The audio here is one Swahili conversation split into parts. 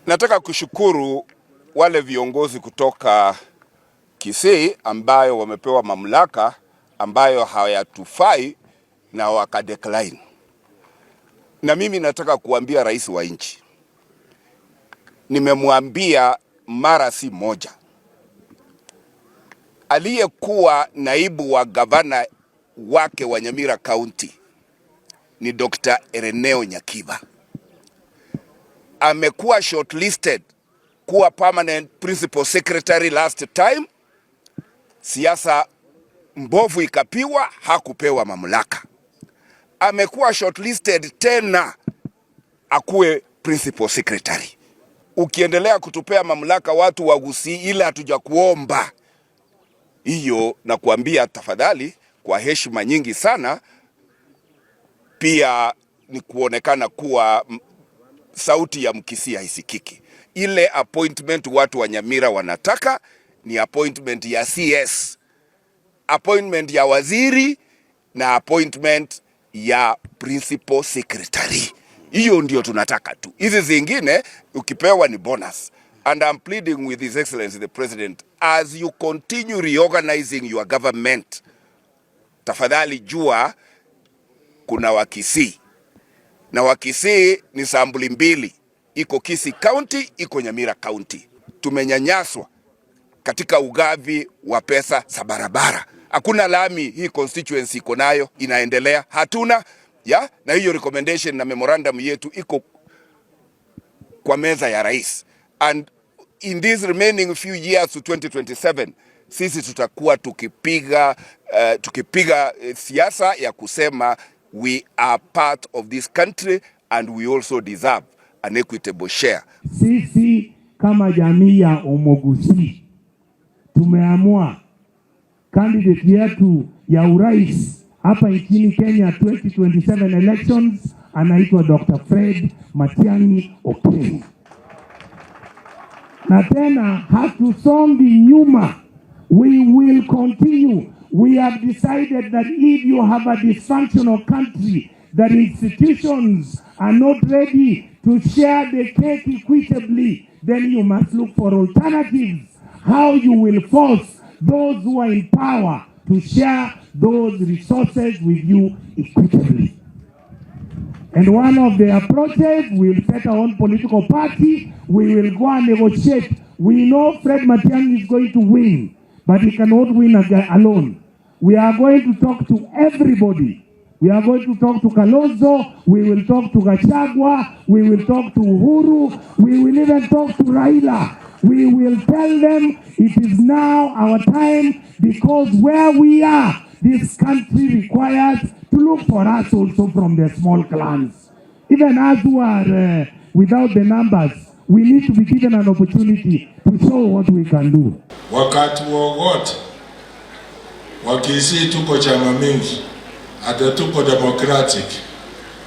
Nataka kushukuru wale viongozi kutoka Kisii ambayo wamepewa mamlaka ambayo hayatufai na wakadecline. Na mimi nataka kuambia rais wa nchi, nimemwambia mara si moja, aliyekuwa naibu wa gavana wake wa Nyamira County ni Dr. Ereneo Nyakiba. Amekuwa shortlisted kuwa permanent principal secretary last time. Siasa mbovu ikapiwa, hakupewa mamlaka. Amekuwa shortlisted tena akuwe principal secretary. Ukiendelea kutupea mamlaka watu wa Gusii ile hatuja kuomba hiyo, na kuambia tafadhali kwa heshima nyingi sana, pia ni kuonekana kuwa sauti ya Mkisii haisikiki. Ile appointment watu wa Nyamira wanataka ni appointment ya CS, appointment ya waziri na appointment ya principal secretary. Hiyo ndio tunataka tu. Hizi zingine ukipewa ni bonus. And I'm pleading with His Excellency the President, as you continue reorganizing your government, tafadhali jua kuna Wakisii. Na Wakisii ni sambuli mbili. Iko Kisii County, iko Nyamira County. Tumenyanyaswa katika ugavi wa pesa za barabara. Hakuna lami hii constituency iko nayo inaendelea. Hatuna ya, na hiyo recommendation na memorandum yetu iko kwa meza ya rais. And in these remaining few years to 2027, sisi tutakuwa tukipiga siasa ya kusema we are part of this country and we also deserve an equitable share. Sisi kama jamii ya Omogusii tumeamua candidate yetu ya urais hapa nchini Kenya 2027 elections anaitwa Dr. Fred Matiang'i Okengo. Na tena hatusongi nyuma. We will continue. We have decided that if you have a dysfunctional country, that institutions are not ready to share the cake equitably, then you must look for alternatives. How you will force those who are in power to share those resources with you equitably. And one of the approaches, we will set our own political party, we will go and negotiate. We know Fred Matiang'i is going to win, but he cannot win alone. We are going to talk to everybody. We are going to talk to Kalonzo, we will talk to Gachagua, we will talk to Uhuru, we will even talk to Raila. We will tell them it is now our time, because where we are, this country requires to look for us also from the small clans. Even us who are without the numbers, we need to be given an opportunity to show what we can do. Wakati wowote Wakisii tuko chama mingi, hata tuko democratic.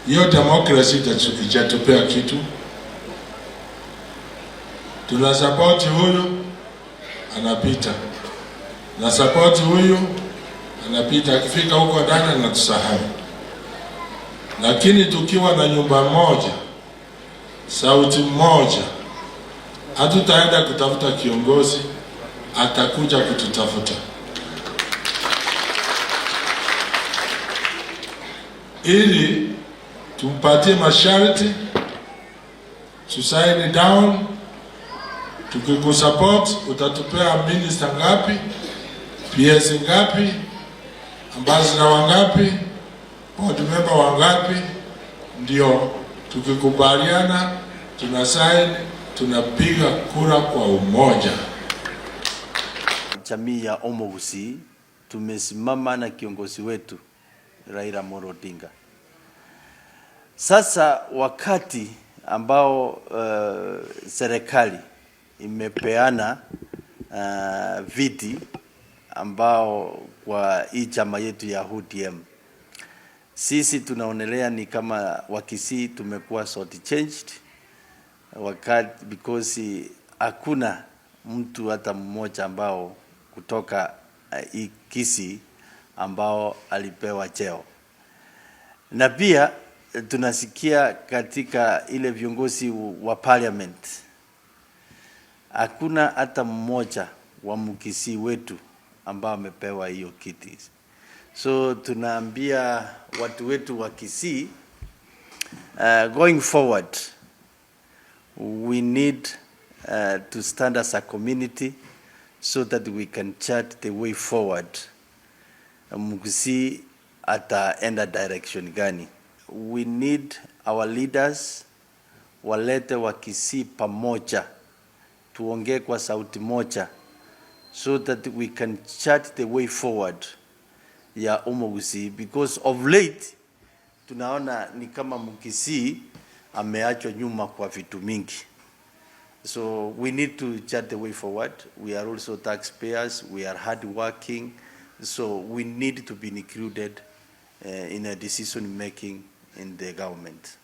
Hiyo democracy itatupea kitu. Tuna support huyu anapita, na support huyu anapita, akifika huko ndani na tusahau. Lakini tukiwa na nyumba moja, sauti moja, hatutaenda kutafuta kiongozi, atakuja kututafuta. Ili tumpatie masharti, society down, tukikusupport utatupea minister ngapi, PS ngapi, ambassador wangapi, board member wangapi, ndio tukikubaliana tunasign, tunapiga kura kwa umoja. Jamii ya Omogusii tumesimama na kiongozi wetu Raila Amolo Odinga. Sasa wakati ambao serikali imepeana viti ambao kwa hii chama yetu ya ODM, sisi tunaonelea ni kama Wakisii tumekuwa short changed, wakati because hakuna mtu hata mmoja ambao kutoka Kisii ambao alipewa cheo. Na pia tunasikia katika ile viongozi wa parliament hakuna hata mmoja wa Mkisii wetu ambao amepewa hiyo kiti. So tunaambia watu wetu wa Kisii, going forward we need to stand as a community so that we can chart the way forward. Mkisii ataenda direction gani? We need our leaders walete wa Kisii pamoja, tuongee kwa sauti moja so that we can chart the way forward ya Mkisii, because of late tunaona ni kama Mkisii ameachwa nyuma kwa vitu mingi. So we need to chart the way forward. We are also taxpayers, we are hard working, so we need to be included in a decision making in the government.